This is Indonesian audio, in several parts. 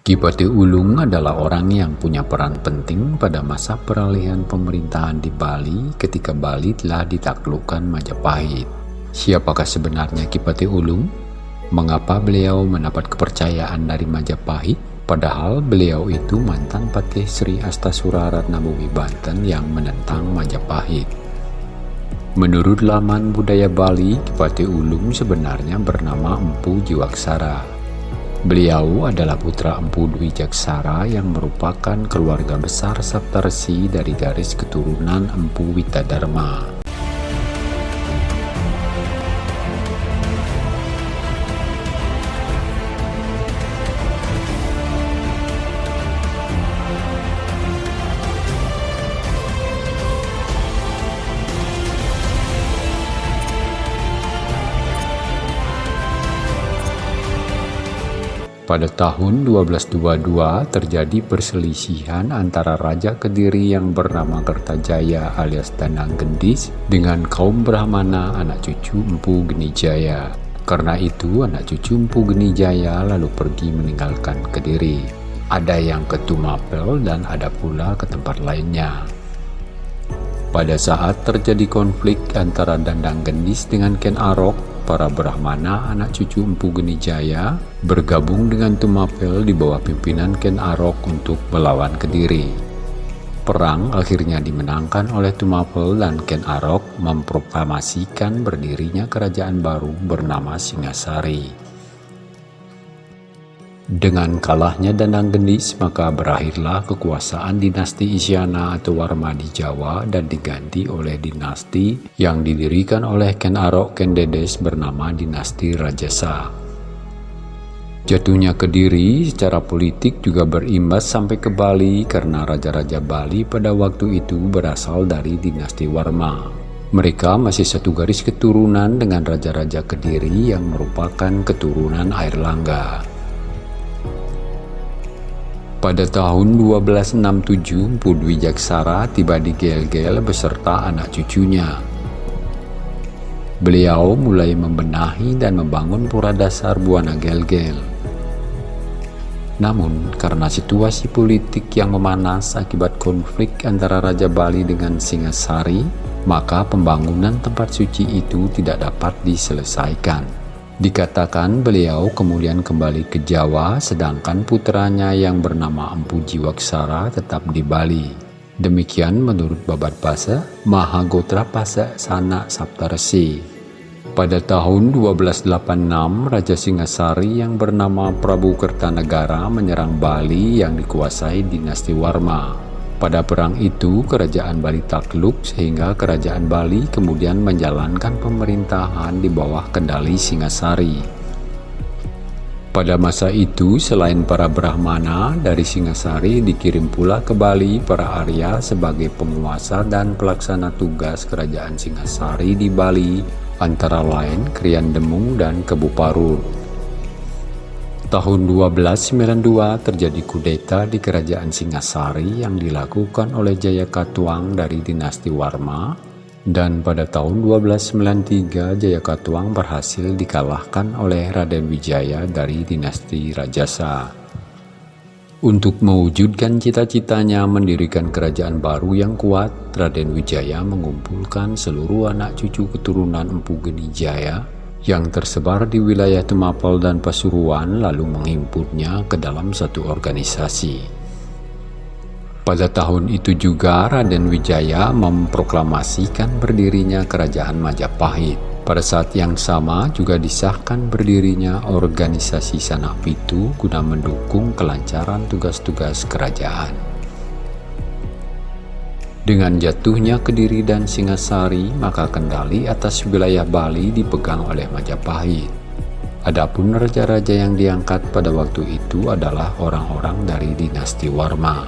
Ki Pati Ulung adalah orang yang punya peran penting pada masa peralihan pemerintahan di Bali ketika Bali telah ditaklukkan Majapahit. Siapakah sebenarnya Ki Pati Ulung? Mengapa beliau mendapat kepercayaan dari Majapahit? Padahal beliau itu mantan Patih Sri Astasura Ratnabumi Banten yang menentang Majapahit. Menurut laman budaya Bali, Ki Pati Ulung sebenarnya bernama Empu Jiwaksara. Beliau adalah putra Empu Dwi Jaksara yang merupakan keluarga besar Saptarsi dari garis keturunan Empu Witadharma. Pada tahun 1222 terjadi perselisihan antara Raja Kediri yang bernama Kertajaya alias Danang Gendis dengan kaum Brahmana anak cucu Empu Genijaya. Karena itu anak cucu Empu Genijaya lalu pergi meninggalkan Kediri. Ada yang ke Tumapel dan ada pula ke tempat lainnya. Pada saat terjadi konflik antara Danang Gendis dengan Ken Arok, para Brahmana anak cucu Empu Genijaya bergabung dengan Tumapel di bawah pimpinan Ken Arok untuk melawan Kediri. Perang akhirnya dimenangkan oleh Tumapel dan Ken Arok memproklamasikan berdirinya kerajaan baru bernama Singasari. Dengan kalahnya Danang Gendis, maka berakhirlah kekuasaan dinasti Isyana atau Warma di Jawa dan diganti oleh dinasti yang didirikan oleh Ken Arok Ken Dedes bernama dinasti Rajasa. Jatuhnya Kediri secara politik juga berimbas sampai ke Bali karena raja-raja Bali pada waktu itu berasal dari dinasti Warma. Mereka masih satu garis keturunan dengan raja-raja Kediri yang merupakan keturunan Airlangga. Pada tahun 1267, Empu Dwi Jaksara tiba di Gelgel beserta anak cucunya. Beliau mulai membenahi dan membangun pura dasar Buana Gelgel. Namun, karena situasi politik yang memanas akibat konflik antara Raja Bali dengan Singasari, maka pembangunan tempat suci itu tidak dapat diselesaikan. Dikatakan beliau kemudian kembali ke Jawa, sedangkan putranya yang bernama Empu Jiwaksara tetap di Bali. Demikian menurut Babat Pasa, Mahagotra Pasa Sana Saptarsi. Pada tahun 1286, Raja Singasari yang bernama Prabu Kertanegara menyerang Bali yang dikuasai dinasti Warma. Pada perang itu, kerajaan Bali takluk sehingga kerajaan Bali kemudian menjalankan pemerintahan di bawah kendali Singasari. Pada masa itu, selain para Brahmana, dari Singasari dikirim pula ke Bali para Arya sebagai penguasa dan pelaksana tugas kerajaan Singasari di Bali, antara lain Krian Demung dan Kebu Parul. Tahun 1292 terjadi kudeta di kerajaan Singasari yang dilakukan oleh Jayakatwang dari dinasti Warma, dan pada tahun 1293 Jayakatwang berhasil dikalahkan oleh Raden Wijaya dari dinasti Rajasa. Untuk mewujudkan cita-citanya mendirikan kerajaan baru yang kuat, Raden Wijaya mengumpulkan seluruh anak cucu keturunan Empu Genijaya yang tersebar di wilayah Tumapel dan Pasuruan lalu menghimpunnya ke dalam satu organisasi. Pada tahun itu juga Raden Wijaya memproklamasikan berdirinya kerajaan Majapahit. Pada saat yang sama juga disahkan berdirinya organisasi Sanak Pitu guna mendukung kelancaran tugas-tugas kerajaan. Dengan jatuhnya Kediri dan Singasari, maka kendali atas wilayah Bali dipegang oleh Majapahit. Adapun raja-raja yang diangkat pada waktu itu adalah orang-orang dari dinasti Warma.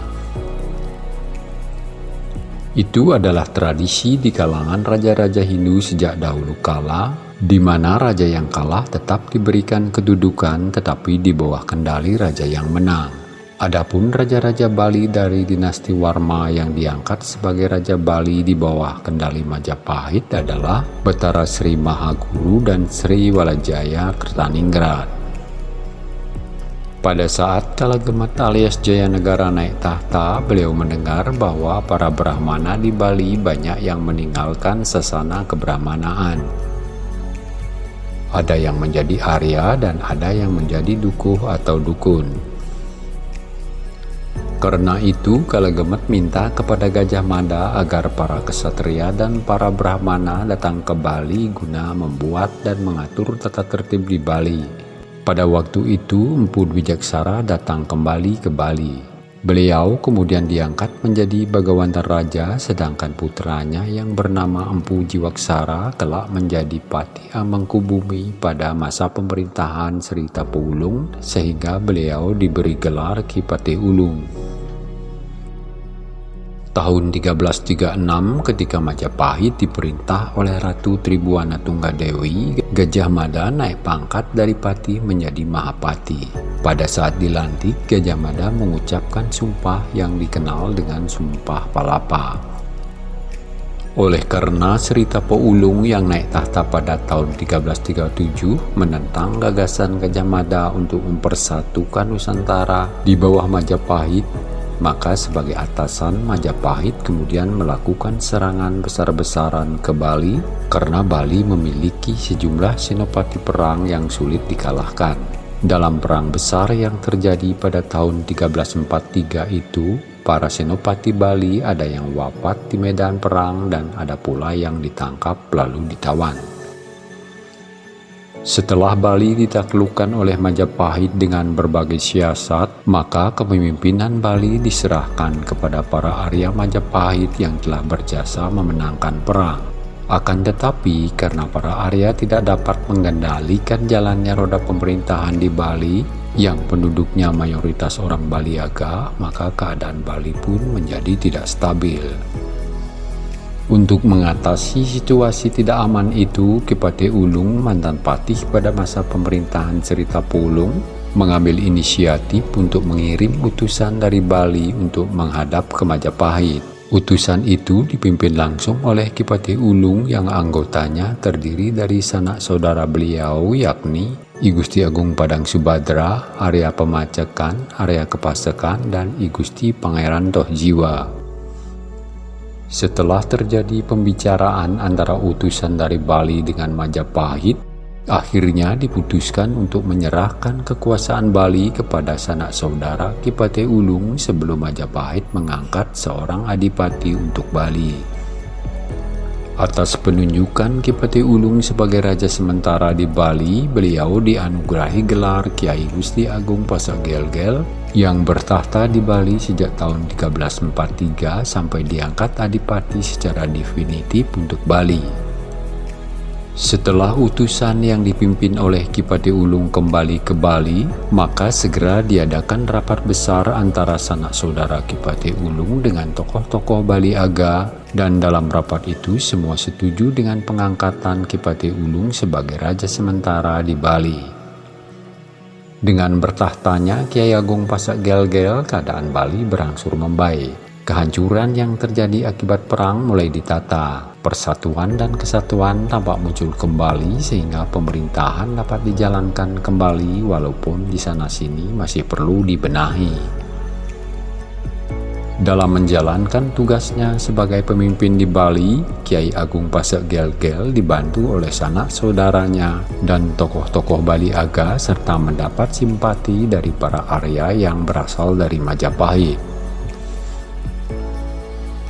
Itu adalah tradisi di kalangan raja-raja Hindu sejak dahulu kala, di mana raja yang kalah tetap diberikan kedudukan tetapi di bawah kendali raja yang menang. Adapun raja-raja Bali dari dinasti Warma yang diangkat sebagai Raja Bali di bawah kendali Majapahit adalah Betara Sri Mahaguru dan Sri Walajaya Kertaningrat. Pada saat Kalagemat alias Jayanegara naik tahta, beliau mendengar bahwa para Brahmana di Bali banyak yang meninggalkan sasana kebrahmanaan. Ada yang menjadi Arya dan ada yang menjadi dukuh atau dukun. Karena itu, Kalagemat minta kepada Gajah Mada agar para kesatria dan para Brahmana datang ke Bali guna membuat dan mengatur tata tertib di Bali. Pada waktu itu, Empu Dwijaksara datang kembali ke Bali. Beliau kemudian diangkat menjadi Bagawantar Raja, sedangkan putranya yang bernama Empu Jiwaksara kelak menjadi Pati Amangkubumi pada masa pemerintahan Sri Tapu Ulung, sehingga beliau diberi gelar Ki Pati Ulung. Tahun 1336, ketika Majapahit diperintah oleh Ratu Tribuana Tunggadewi, Gajah Mada naik pangkat dari Pati menjadi Mahapati. Pada saat dilantik, Gajah Mada mengucapkan sumpah yang dikenal dengan Sumpah Palapa. Oleh karena Sri Tapu Ulung yang naik tahta pada tahun 1337 menentang gagasan Gajah Mada untuk mempersatukan Nusantara di bawah Majapahit, maka sebagai atasan, Majapahit kemudian melakukan serangan besar-besaran ke Bali karena Bali memiliki sejumlah senopati perang yang sulit dikalahkan. Dalam perang besar yang terjadi pada tahun 1343 itu, para senopati Bali ada yang wafat di medan perang dan ada pula yang ditangkap lalu ditawan. Setelah Bali ditaklukkan oleh Majapahit dengan berbagai siasat, maka kepemimpinan Bali diserahkan kepada para Arya Majapahit yang telah berjasa memenangkan perang. Akan tetapi, karena para Arya tidak dapat mengendalikan jalannya roda pemerintahan di Bali, yang penduduknya mayoritas orang Baliaga, maka keadaan Bali pun menjadi tidak stabil. Untuk mengatasi situasi tidak aman itu, Ki Pati Ulung, mantan patih pada masa pemerintahan Sri Tapu Ulung, mengambil inisiatif untuk mengirim utusan dari Bali untuk menghadap ke Majapahit. Utusan itu dipimpin langsung oleh Ki Pati Ulung yang anggotanya terdiri dari sanak saudara beliau, yakni I Gusti Agung Padang Subadra, Arya Pemacekan, Arya Kepasekan, dan I Gusti Pangeran Toh Jiwa. Setelah terjadi pembicaraan antara utusan dari Bali dengan Majapahit, akhirnya diputuskan untuk menyerahkan kekuasaan Bali kepada sanak saudara Ki Pati Ulung sebelum Majapahit mengangkat seorang adipati untuk Bali. Atas penunjukan Ki Pati Ulung sebagai raja sementara di Bali, beliau dianugerahi gelar Kiai Gusti Agung Pasak Gelgel yang bertahta di Bali sejak tahun 1343 sampai diangkat adipati secara definitif untuk Bali. Setelah utusan yang dipimpin oleh Ki Pati Ulung kembali ke Bali, maka segera diadakan rapat besar antara sanak saudara Ki Pati Ulung dengan tokoh-tokoh Baliaga, dan dalam rapat itu semua setuju dengan pengangkatan Ki Pati Ulung sebagai raja sementara di Bali. Dengan bertahtanya Kiai Agung Pasak Gelgel, keadaan Bali berangsur membaik. Kehancuran yang terjadi akibat perang mulai ditata. Persatuan dan kesatuan tampak muncul kembali sehingga pemerintahan dapat dijalankan kembali walaupun di sana-sini masih perlu dibenahi. Dalam menjalankan tugasnya sebagai pemimpin di Bali, Kiai Agung Pasak Gelgel dibantu oleh sanak saudaranya dan tokoh-tokoh Baliaga serta mendapat simpati dari para Arya yang berasal dari Majapahit.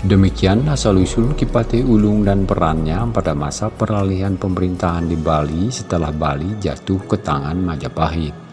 Demikian asal-usul Ki Pati Ulung dan perannya pada masa peralihan pemerintahan di Bali setelah Bali jatuh ke tangan Majapahit.